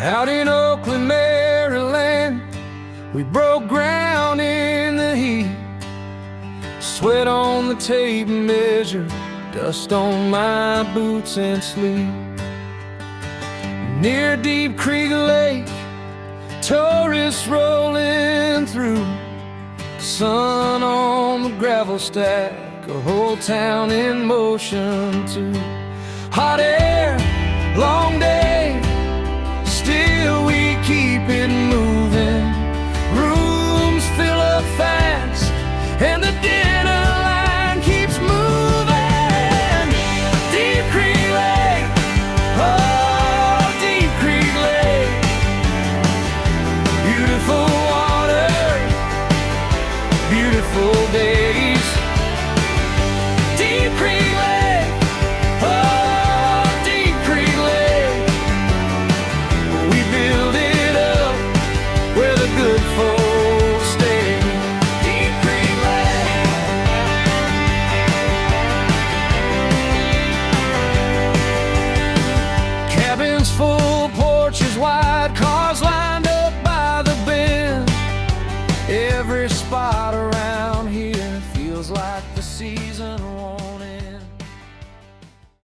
Out in Oakland, Maryland, we broke ground in the heat. Sweat on the tape measure, dust on my boots and sleeve. Near Deep Creek Lake, tourists rolling through. Sun on the gravel stack, a whole town in motion too. Hot air, long day, still we keep it moving.